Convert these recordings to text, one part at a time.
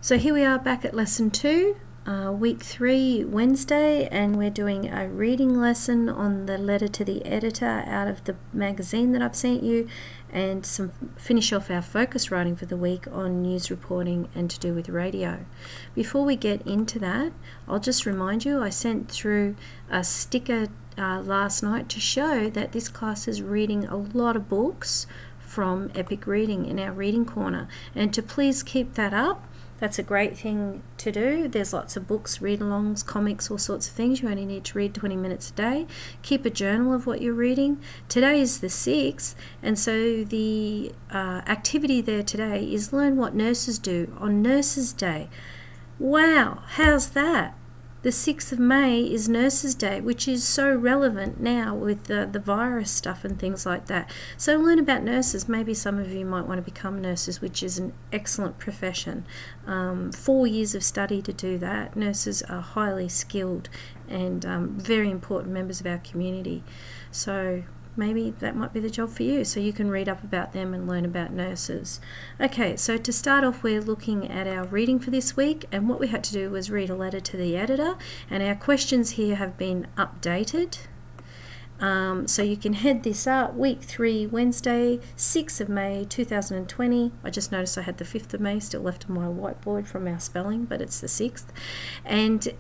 So here we are back at lesson 2, week 3, Wednesday, and we're doing a reading lesson on the letter to the editor out of the magazine that I've sent you, and finish off our focus writing for the week on news reporting and to do with radio. Before we get into that, I'll just remind you I sent through a sticker last night to show that this class is reading a lot of books from Epic Reading in our reading corner, and to please keep that up. That's a great thing to do. There's lots of books, read-alongs, comics, all sorts of things. You only need to read 20 minutes a day. Keep a journal of what you're reading. Today is the 6th, and so the activity there today is learn what nurses do on Nurses Day. Wow, how's that? The 6th of May is Nurses Day, which is so relevant now with the virus stuff and things like that. So learn about nurses. Maybe some of you might want to become nurses, which is an excellent profession. 4 years of study to do that. Nurses are highly skilled and very important members of our community. So maybe that might be the job for you, so you can read up about them and learn about nurses. Okay, so to start off, we're looking at our reading for this week, and what we had to do was read a letter to the editor, and our questions here have been updated. So you can head this up, week 3, Wednesday, 6th of May 2020. I just noticed I had the 5th of May still left on my whiteboard from our spelling, but it's the 6th. And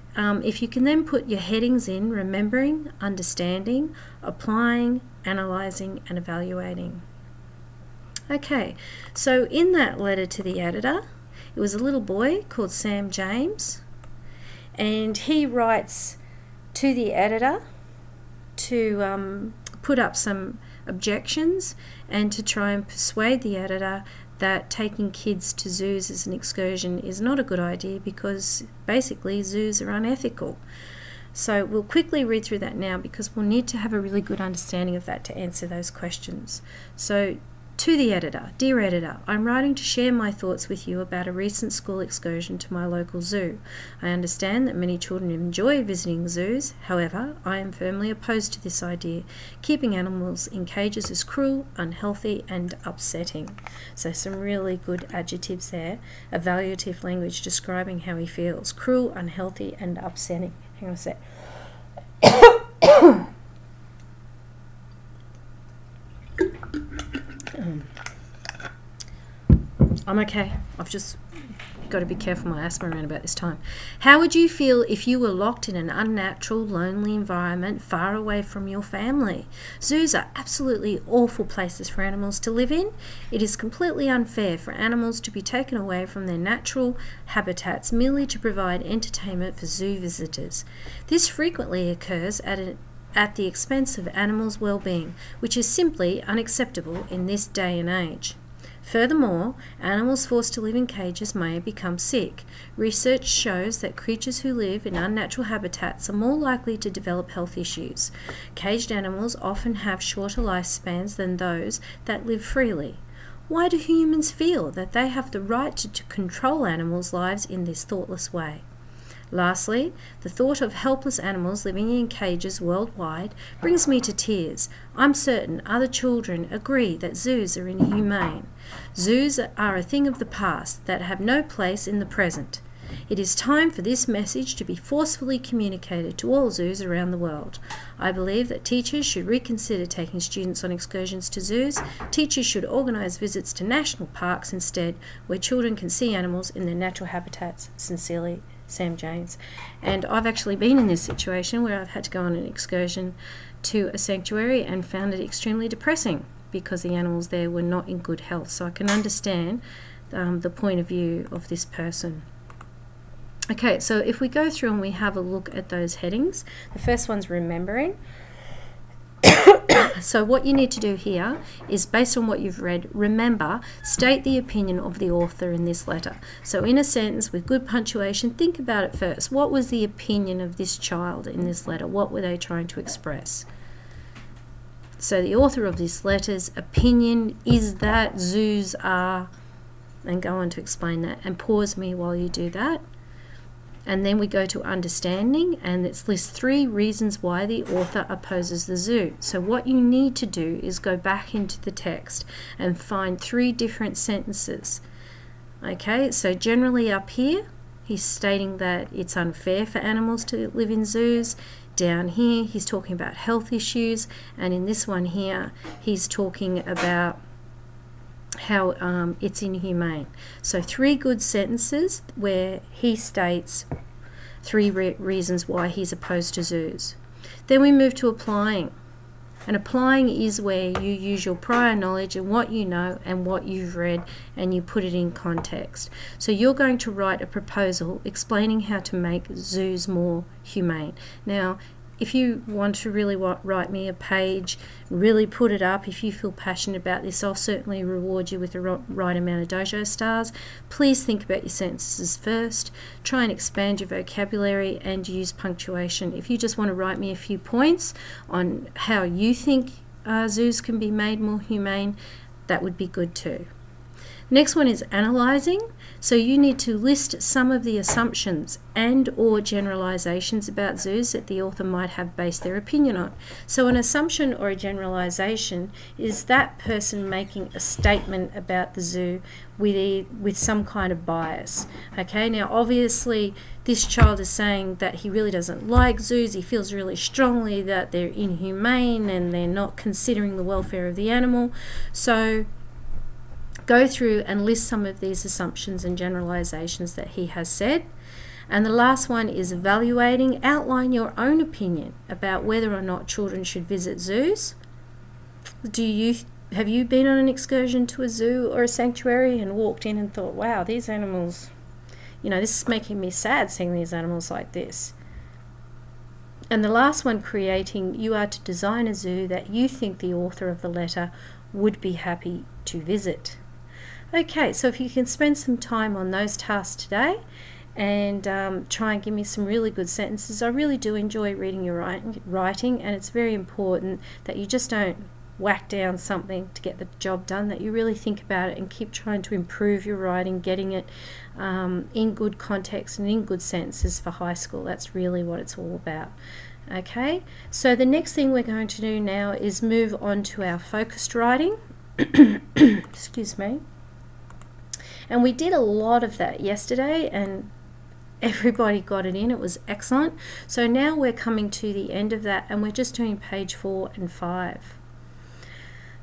if you can then put your headings in: remembering, understanding, applying, analysing and evaluating. Okay, so in that letter to the editor, it was a little boy called Sam James, and he writes to the editor to put up some objections and to try and persuade the editor that taking kids to zoos as an excursion is not a good idea, because basically zoos are unethical. So we'll quickly read through that now, because we'll need to have a really good understanding of that to answer those questions. So, to the editor: Dear editor, I'm writing to share my thoughts with you about a recent school excursion to my local zoo. I understand that many children enjoy visiting zoos. However, I am firmly opposed to this idea. Keeping animals in cages is cruel, unhealthy and upsetting. So some really good adjectives there. Evaluative language describing how he feels: cruel, unhealthy and upsetting. Hang on a sec. I'm okay. I've just got to be careful my asthma around about this time. How would you feel if you were locked in an unnatural, lonely environment far away from your family? Zoos are absolutely awful places for animals to live in. It is completely unfair for animals to be taken away from their natural habitats merely to provide entertainment for zoo visitors. This frequently occurs at the expense of animals' well-being, which is simply unacceptable in this day and age. Furthermore, animals forced to live in cages may become sick. Research shows that creatures who live in unnatural habitats are more likely to develop health issues. Caged animals often have shorter lifespans than those that live freely. Why do humans feel that they have the right to control animals' lives in this thoughtless way? Lastly, the thought of helpless animals living in cages worldwide brings me to tears. I'm certain other children agree that zoos are inhumane. Zoos are a thing of the past that have no place in the present. It is time for this message to be forcefully communicated to all zoos around the world. I believe that teachers should reconsider taking students on excursions to zoos. Teachers should organise visits to national parks instead, where children can see animals in their natural habitats. Sincerely, Sam James. And I've actually been in this situation where I've had to go on an excursion to a sanctuary and found it extremely depressing because the animals there were not in good health. So I can understand the point of view of this person. Okay, so if we go through and we have a look at those headings, the first one's remembering. So what you need to do here is, based on what you've read, remember, state the opinion of the author in this letter. So in a sentence with good punctuation, think about it first. What was the opinion of this child in this letter? What were they trying to express? So the author of this letter's opinion is that zoos are, and go on to explain that, and pause me while you do that. And then we go to understanding, and it lists 3 reasons why the author opposes the zoo. So what you need to do is go back into the text and find 3 different sentences Okay, so generally up here, he's stating that it's unfair for animals to live in zoos. Down here, he's talking about health issues. And in this one here, he's talking about how it's inhumane. So 3 good sentences where he states 3 reasons why he's opposed to zoos. Then we move to applying. And applying is where you use your prior knowledge and what you know and what you've read, and you put it in context. So you're going to write a proposal explaining how to make zoos more humane. Now, if you want to really write me a page, really put it up, if you feel passionate about this, I'll certainly reward you with the right amount of dojo stars. Please think about your sentences first. Try and expand your vocabulary and use punctuation. If you just want to write me a few points on how you think zoos can be made more humane, that would be good too. Next one is analysing. So you need to list some of the assumptions and or generalizations about zoos that the author might have based their opinion on. So an assumption or a generalization is that person making a statement about the zoo with some kind of bias. Okay, now obviously this child is saying that he really doesn't like zoos. He feels really strongly that they're inhumane and they're not considering the welfare of the animal. So go through and list some of these assumptions and generalizations that he has said. And the last one is evaluating. Outline your own opinion about whether or not children should visit zoos. Have you been on an excursion to a zoo or a sanctuary and walked in and thought, wow, these animals, this is making me sad seeing these animals like this? And the last one, creating. You are to design a zoo that you think the author of the letter would be happy to visit. Okay, so if you can spend some time on those tasks today and try and give me some really good sentences. I really do enjoy reading your writing, and it's very important that you just don't whack down something to get the job done, that you really think about it and keep trying to improve your writing, getting it in good context and in good sentences for high school. That's really what it's all about. Okay, so the next thing we're going to do now is move on to our focused writing. Excuse me. And we did a lot of that yesterday and everybody got it in. It was excellent. So now we're coming to the end of that and we're just doing page 4 and 5.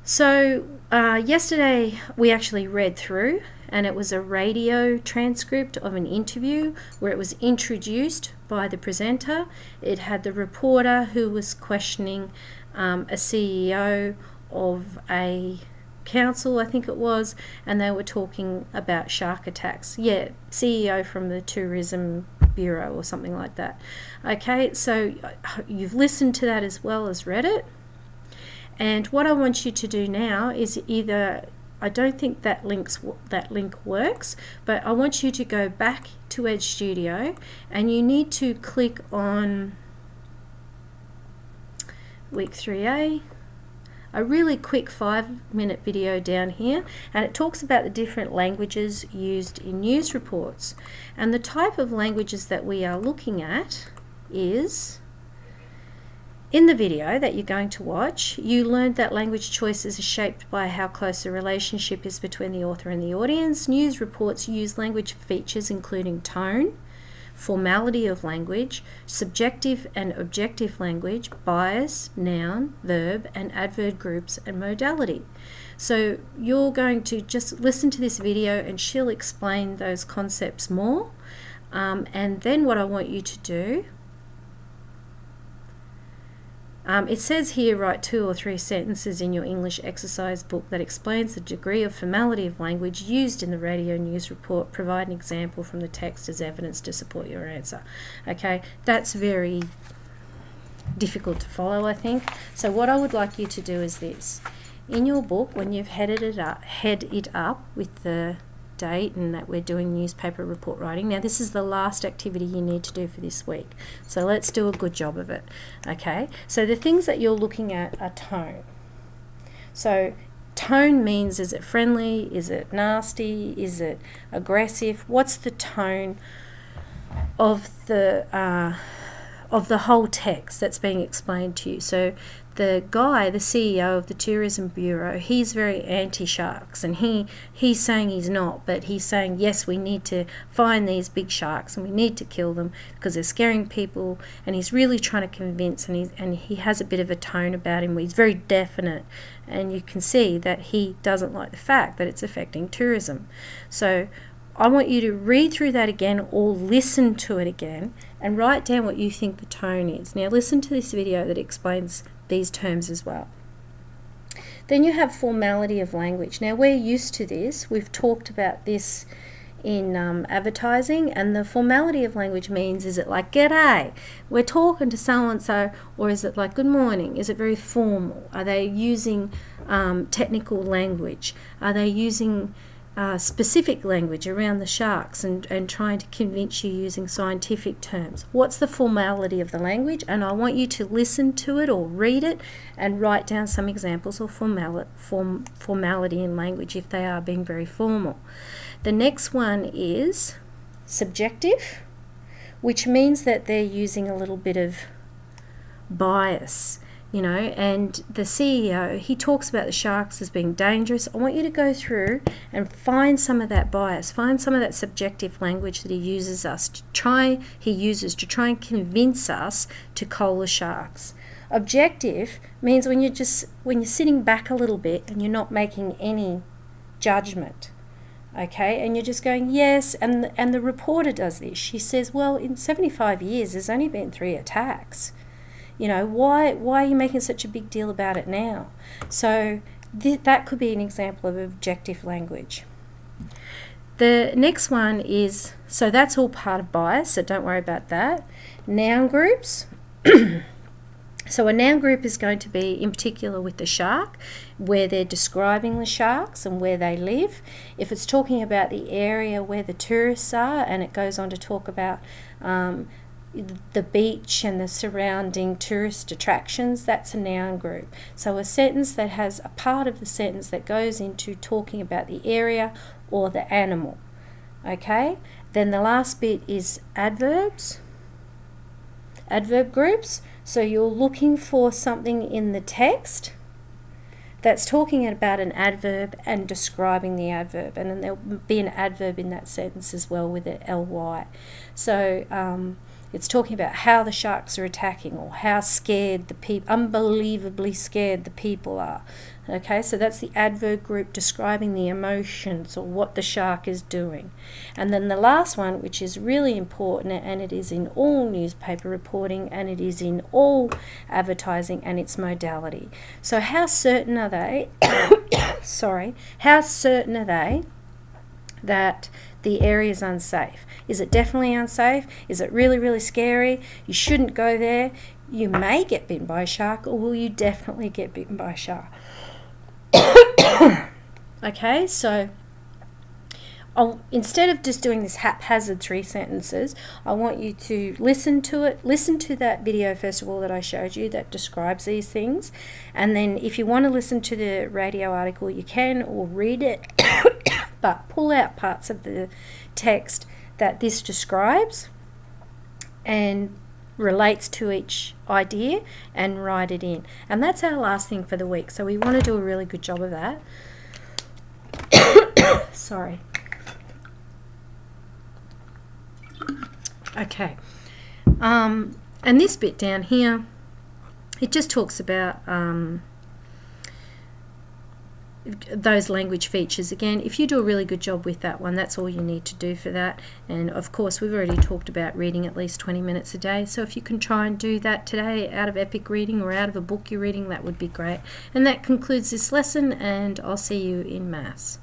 So yesterday we actually read through, and it was a radio transcript of an interview where it was introduced by the presenter. It had the reporter who was questioning a CEO of a council, I think it was, and they were talking about shark attacks. Yeah, CEO from the Tourism Bureau or something like that. Okay, so you've listened to that as well as read it. And what I want you to do now is either, I don't think that link works, but I want you to go back to Edge Studio and you need to click on week 3A, a really quick 5-minute video down here, and it talks about the different languages used in news reports. And the type of languages that we are looking at is, in the video that you're going to watch, you learned that language choices are shaped by how close the relationship is between the author and the audience. News reports use language features including tone, formality of language, subjective and objective language, bias, noun, verb, and adverb groups and modality. So you're going to just listen to this video and she'll explain those concepts more. And then what I want you to do, it says here, write 2 or 3 sentences in your English exercise book that explains the degree of formality of language used in the radio news report. Provide an example from the text as evidence to support your answer. Okay, that's very difficult to follow, I think. So what I would like you to do is this. In your book, when you've head it up with the date and that we're doing newspaper report writing. Now this is the last activity you need to do for this week, so let's do a good job of it. Okay, so the things that you're looking at are tone. So tone means, is it friendly, is it nasty, is it aggressive? What's the tone of the of the whole text that's being explained to you. So the guy, the CEO of the Tourism Bureau, he's very anti-sharks, and he's saying he's not, but he's saying, yes, we need to find these big sharks and we need to kill them because they're scaring people, and he's really trying to convince, and he has a bit of a tone about him where he's very definite, and you can see that he doesn't like the fact that it's affecting tourism. So I want you to read through that again or listen to it again and write down what you think the tone is. Now listen to this video that explains these terms as well. Then you have formality of language. Now we're used to this. We've talked about this in advertising, and the formality of language means, is it like g'day, we're talking to so-and-so, or is it like good morning? Is it very formal? Are they using technical language? Are they using specific language around the sharks and trying to convince you using scientific terms? What's the formality of the language? And I want you to listen to it or read it and write down some examples of formality in language if they are being very formal. The next one is subjective, which means that they're using a little bit of bias. You know, and the CEO, he talks about the sharks as being dangerous. I want you to go through and find some of that bias, find some of that subjective language that he uses to try and convince us to cull the sharks. Objective means when you're sitting back a little bit and you're not making any judgment, okay, and you're just going yes, and the reporter does this. She says, well, in 75 years there's only been 3 attacks. You know, why are you making such a big deal about it now? So that could be an example of objective language. The next one is, so that's all part of bias, so don't worry about that. Noun groups. So a noun group is going to be in particular with the shark, where they're describing the sharks and where they live. If it's talking about the area where the tourists are, and it goes on to talk about the beach and the surrounding tourist attractions, that's a noun group. So a sentence that has a part of the sentence that goes into talking about the area or the animal. Okay, then the last bit is adverbs, adverb groups. So you're looking for something in the text that's talking about an adverb and describing the adverb, and then there'll be an adverb in that sentence as well with it ly. So it's talking about how the sharks are attacking, or how scared the people, unbelievably scared the people are. Okay, so that's the adverb group describing the emotions or what the shark is doing. And then the last one, which is really important, and it is in all newspaper reporting and it is in all advertising, and its modality. So how certain are they, sorry, how certain are they that the area is unsafe? Is it definitely unsafe? Is it really, really scary? You shouldn't go there. You may get bitten by a shark, or will you definitely get bitten by a shark? Okay, so instead of just doing this haphazard 3 sentences, I want you to listen to it. Listen to that video first of all that I showed you that describes these things, and then if you want to listen to the radio article you can, or read it, but pull out parts of the text that this describes and relates to each idea and write it in. And that's our last thing for the week, so we want to do a really good job of that. Sorry. Okay, and this bit down here, it just talks about those language features. Again, if you do a really good job with that one, that's all you need to do for that. And of course, we've already talked about reading at least 20 minutes a day, so if you can try and do that today out of Epic Reading or out of a book you're reading, that would be great. And that concludes this lesson, and I'll see you in Maths.